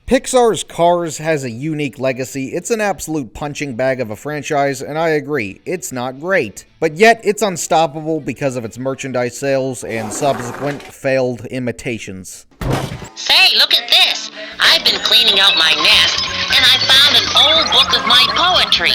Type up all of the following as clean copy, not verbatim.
Pixar's Cars has a unique legacy. It's an absolute punching bag of a franchise, and I agree, it's not great. But yet, it's unstoppable because of its merchandise sales and subsequent failed imitations. Say, look at this! I've been cleaning out my nest, and I found an old book of my poetry.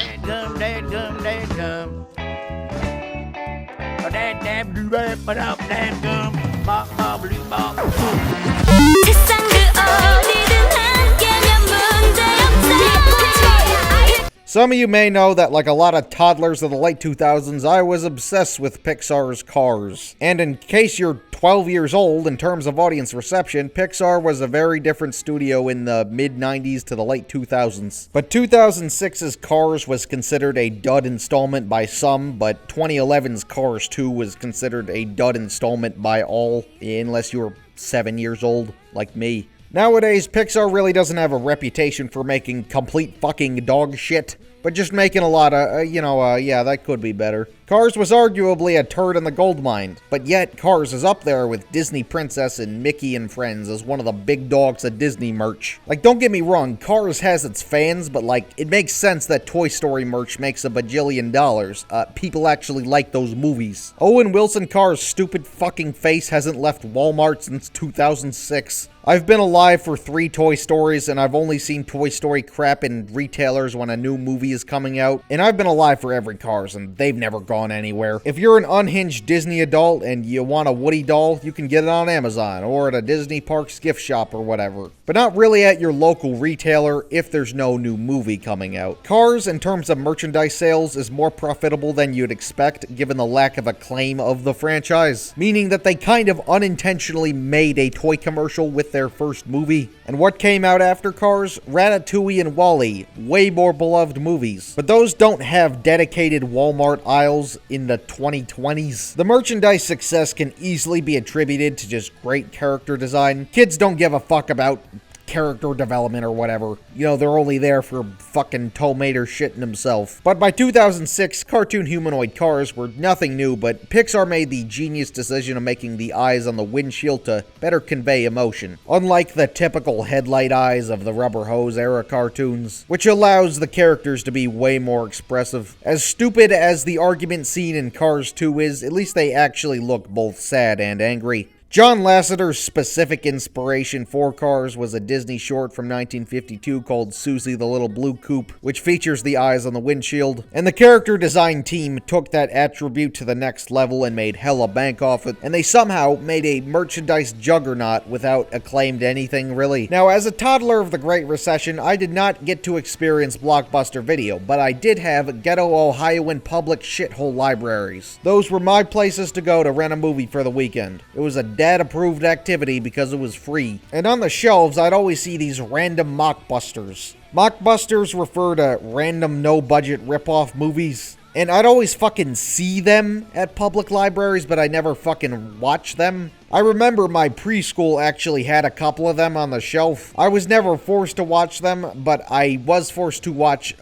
Some of you may know that, like a lot of toddlers of the late 2000s, I was obsessed with Pixar's Cars. And in case you're 12 years old, in terms of audience reception, Pixar was a very different studio in the mid-90s to the late 2000s. But 2006's Cars was considered a dud installment by some, but 2011's Cars 2 was considered a dud installment by all, unless you were 7 years old, like me. Nowadays, Pixar really doesn't have a reputation for making complete fucking dog shit, but just making a lot of, yeah, that could be better. Cars was arguably a turd in the gold mine, but yet Cars is up there with Disney Princess and Mickey and Friends as one of the big dogs of Disney merch. Like, don't get me wrong, Cars has its fans, but like, it makes sense that Toy Story merch makes a bajillion dollars. People actually like those movies. Owen Wilson Carr's stupid fucking face hasn't left Walmart since 2006. I've been alive for 3 Toy Stories, and I've only seen Toy Story crap in retailers when a new movie is coming out. And I've been alive for every Cars, and they've never gone anywhere. If you're an unhinged Disney adult and you want a Woody doll, you can get it on Amazon, or at a Disney Parks gift shop or whatever. But not really at your local retailer if there's no new movie coming out. Cars, in terms of merchandise sales, is more profitable than you'd expect, given the lack of acclaim of the franchise. Meaning that they kind of unintentionally made a toy commercial with their first movie. And what came out after Cars? Ratatouille and WALL-E, way more beloved movies. But those don't have dedicated Walmart aisles in the 2020s. The merchandise success can easily be attributed to just great character design. Kids don't give a fuck about character development or whatever. You know, they're only there for fucking Tow Mater shitting himself. But by 2006, cartoon humanoid cars were nothing new, but Pixar made the genius decision of making the eyes on the windshield to better convey emotion. Unlike the typical headlight eyes of the rubber hose era cartoons, which allows the characters to be way more expressive. As stupid as the argument seen in Cars 2 is, at least they actually look both sad and angry. John Lasseter's specific inspiration for Cars was a Disney short from 1952 called Susie the Little Blue Coupe, which features the eyes on the windshield. And the character design team took that attribute to the next level and made hella bank off it, and they somehow made a merchandise juggernaut without acclaimed anything, really. Now, as a toddler of the Great Recession, I did not get to experience Blockbuster Video, but I did have ghetto Ohioan public shithole libraries. Those were my places to go to rent a movie for the weekend. It was a dad-approved activity because it was free. And on the shelves, I'd always see these random Mockbusters. Mockbusters refer to random no-budget rip-off movies. And I'd always fucking see them at public libraries, but I never fucking watch them. I remember my preschool actually had a couple of them on the shelf. I was never forced to watch them, but I was forced to watch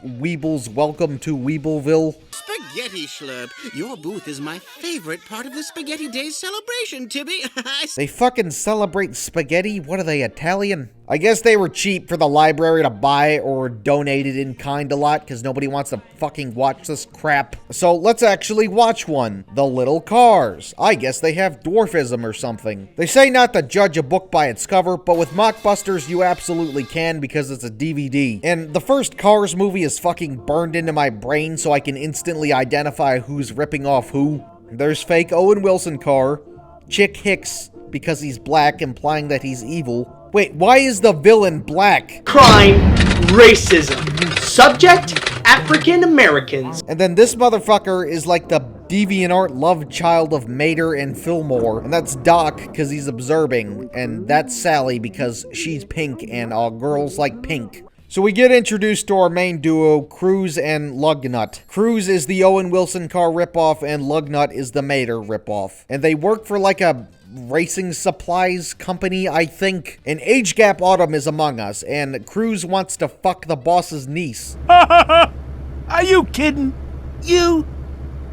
Weeble's Welcome to Weebleville. Spaghetti Slurp. Your booth is my favorite part of the Spaghetti Days celebration, Tibby. They fucking celebrate spaghetti? What are they, Italian? I guess they were cheap for the library to buy or donate it in kind a lot because nobody wants to fucking watch this crap. So let's actually watch one. The Little Cars. I guess they have dwarfism or something. They say not to judge a book by its cover, but with Mockbusters you absolutely can because it's a DVD. And the first Cars movie is fucking burned into my brain so I can instantly identify who's ripping off who. There's fake Owen Wilson Carr, Chick Hicks because he's black, implying that he's evil. Wait, why is the villain black? Crime, racism. Subject, African Americans. And then this motherfucker is like the DeviantArt love child of Mater and Fillmore. And that's Doc because he's observing. And that's Sally because she's pink and all girls like pink. So we get introduced to our main duo, Cruz and Lugnut. Cruz is the Owen Wilson Carr ripoff, and Lugnut is the Mater ripoff. And they work for like a racing supplies company, I think. An age gap autumn is among us, and Cruz wants to fuck the boss's niece. Are you kidding? You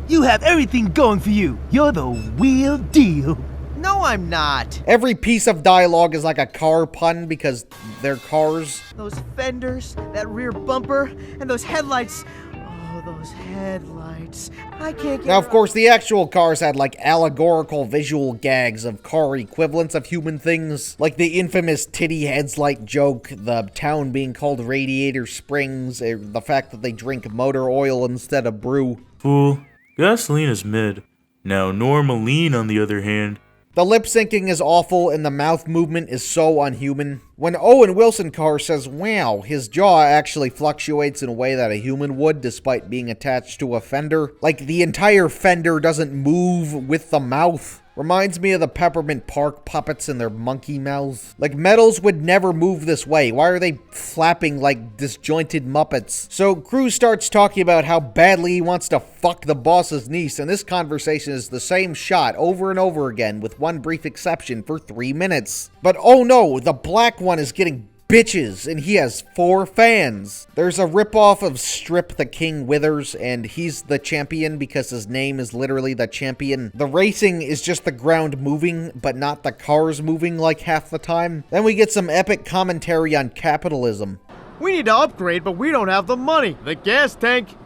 have everything going for you. You're the real deal. No, I'm not. Every piece of dialogue is like a car pun because they're cars. Those fenders, that rear bumper, and those headlights. Oh, those headlights. I can't get... Now, of course, the actual cars had, like, allegorical visual gags of car equivalents of human things. Like the infamous titty headlight joke, the town being called Radiator Springs, the fact that they drink motor oil instead of brew. Fool, gasoline is mid. Now, Normaline, on the other hand. The lip syncing is awful and the mouth movement is so unhuman. When Owen Wilson Carr says, wow, his jaw actually fluctuates in a way that a human would despite being attached to a fender. Like the entire fender doesn't move with the mouth. Reminds me of the Peppermint Park puppets and their monkey mouths. Like, metals would never move this way. Why are they flapping like disjointed Muppets? So, Cruz starts talking about how badly he wants to fuck the boss's niece, and this conversation is the same shot over and over again, with one brief exception for 3 minutes. But oh no, the black one is getting bitches, and he has 4 fans. There's a ripoff of Strip the King Withers, and he's the champion because his name is literally the champion. The racing is just the ground moving, but not the cars moving like half the time. Then we get some epic commentary on capitalism. We need to upgrade, but we don't have the money. The gas tank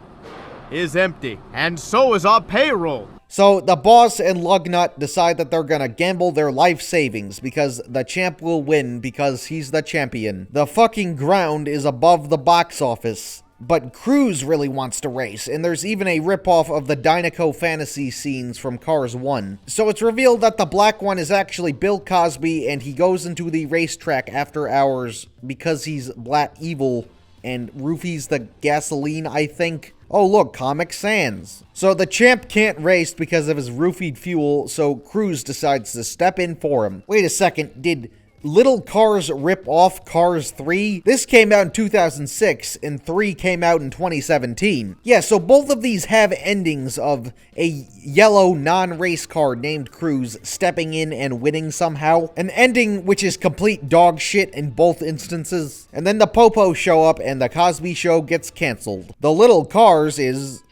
is empty, and so is our payroll. So the boss and Lugnut decide that they're gonna gamble their life savings because the champ will win because he's the champion. The fucking ground is above the box office. But Cruz really wants to race, and there's even a ripoff of the Dinoco fantasy scenes from Cars 1. So it's revealed that the black one is actually Bill Cosby, and he goes into the racetrack after hours because he's black evil and roofies the gasoline, I think. Oh look, Comic Sans. So the champ can't race because of his roofied fuel, so Cruz decides to step in for him. Wait a second, did Little Cars rip off Cars 3? This came out in 2006, and 3 came out in 2017. Yeah, so both of these have endings of a yellow non-race car named Cruz stepping in and winning somehow. An ending which is complete dog shit in both instances. And then the Popos show up and the Cosby Show gets canceled. The Little Cars is...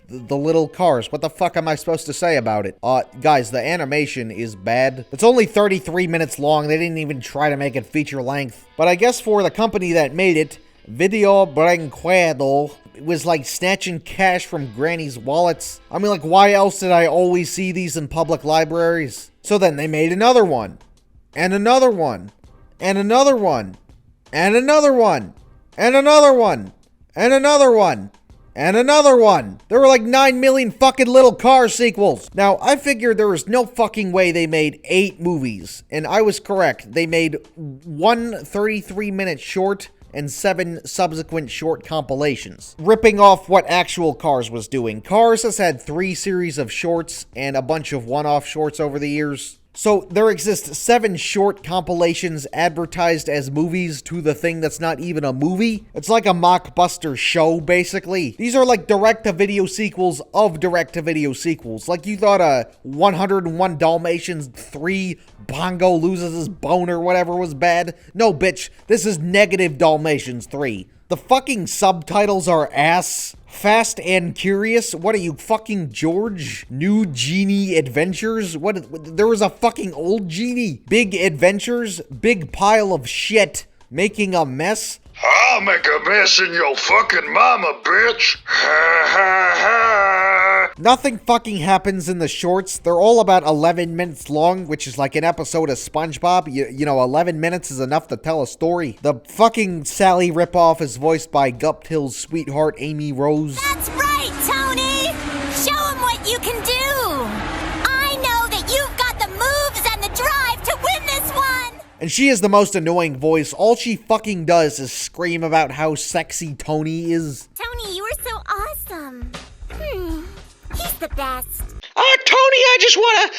the Little Cars. What the fuck am I supposed to say about it? Guys, the animation is bad. It's only 33 minutes long. They didn't even try to make it feature length. But I guess for the company that made it, Video Branquedo, it was like snatching cash from granny's wallets. I mean, like, why else did I always see these in public libraries? So then they made another one. And another one. And another one. And another one. And another one. And another one. And another one. There were like 9 million fucking Little Cars sequels. Now, I figured there was no fucking way they made 8 movies. And I was correct. They made one 33-minute short and 7 subsequent short compilations, ripping off what actual Cars was doing. Cars has had 3 series of shorts and a bunch of one-off shorts over the years. So there exist 7 short compilations advertised as movies to the thing that's not even a movie. It's like a Mockbusters show, basically. These are like direct-to-video sequels of direct-to-video sequels. Like you thought 101 Dalmatians 3 Bongo loses his bone or whatever was bad? No, bitch. This is Negative Dalmatians 3. The fucking subtitles are ass. Fast and Curious? What are you, fucking George? New Genie Adventures? What? There was a fucking old genie. Big Adventures? Big pile of shit. Making a mess? I'll make a mess in your fucking mama, bitch. Ha ha ha. Nothing fucking happens in the shorts. They're all about 11 minutes long, which is like an episode of SpongeBob. You know, 11 minutes is enough to tell a story. The fucking Sally ripoff is voiced by Guptill's sweetheart, Amy Rose. That's right, Tony! Show him what you can do! I know that you've got the moves and the drive to win this one! And she is the most annoying voice. All she fucking does is scream about how sexy Tony is. Tony, you are so awesome. He's the best. Tony, I just wanna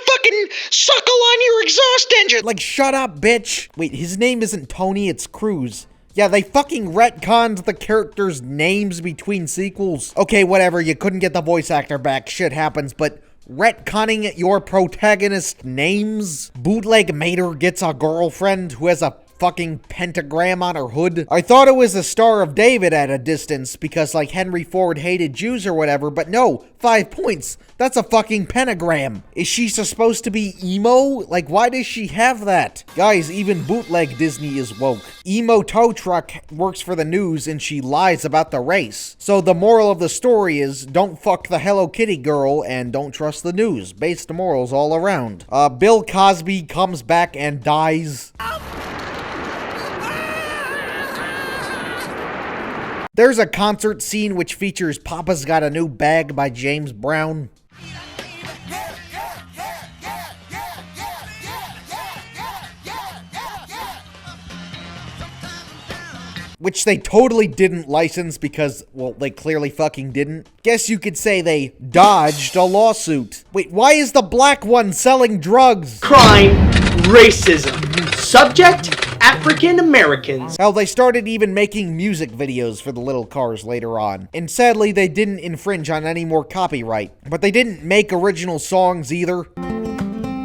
fucking suckle on your exhaust engine. Like, shut up, bitch. Wait, his name isn't Tony, it's Cruz. Yeah, they fucking retconned the characters' names between sequels. Okay, whatever, you couldn't get the voice actor back, shit happens, but retconning your protagonist names? Bootleg Mater gets a girlfriend who has a fucking pentagram on her hood. I thought it was the Star of David at a distance because like Henry Ford hated Jews or whatever, but no, 5 points. That's a fucking pentagram. Is she supposed to be emo? Like, why does she have that? Guys, even bootleg Disney is woke. Emo tow truck works for the news and she lies about the race. So the moral of the story is don't fuck the Hello Kitty girl and don't trust the news. Based morals all around. Bill Cosby comes back and dies. There's a concert scene which features Papa's Got a New Bag by James Brown. Which they totally didn't license because, well, they clearly fucking didn't. Guess you could say they dodged a lawsuit. Wait, why is the black one selling drugs? Crime, racism. Subject, African Americans. Hell, they started even making music videos for the little cars later on. And sadly, they didn't infringe on any more copyright. But they didn't make original songs either.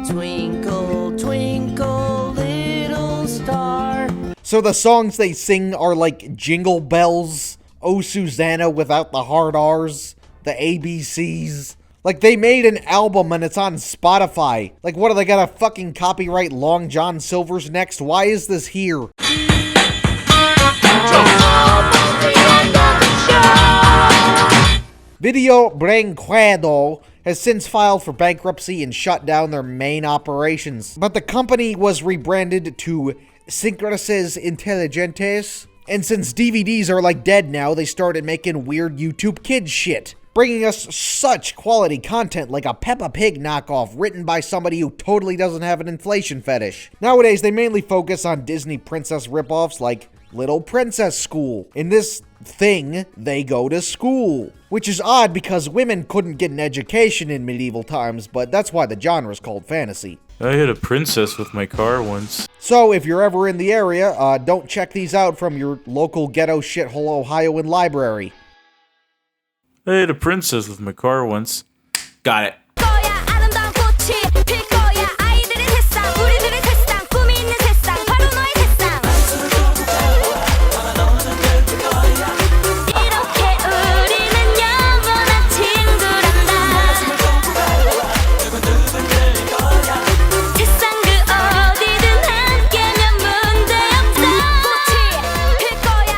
Twinkle, twinkle, little star. So the songs they sing are like Jingle Bells, Oh Susanna without the hard R's, the ABCs. Like, they made an album and it's on Spotify. Like, what, are they gonna fucking copyright Long John Silver's next? Why is this here? Video Branquedo has since filed for bankruptcy and shut down their main operations. But the company was rebranded to Sincraces Intelligentes. And since DVDs are like dead now, they started making weird YouTube Kids shit, bringing us such quality content like a Peppa Pig knockoff written by somebody who totally doesn't have an inflation fetish. Nowadays, they mainly focus on Disney princess ripoffs like Little Princess School. In this thing, they go to school. Which is odd because women couldn't get an education in medieval times, but that's why the genre is called fantasy. I hit a princess with my car once. So, if you're ever in the area, don't check these out from your local ghetto shithole Ohioan library. I hit a princess with my car once. Got it.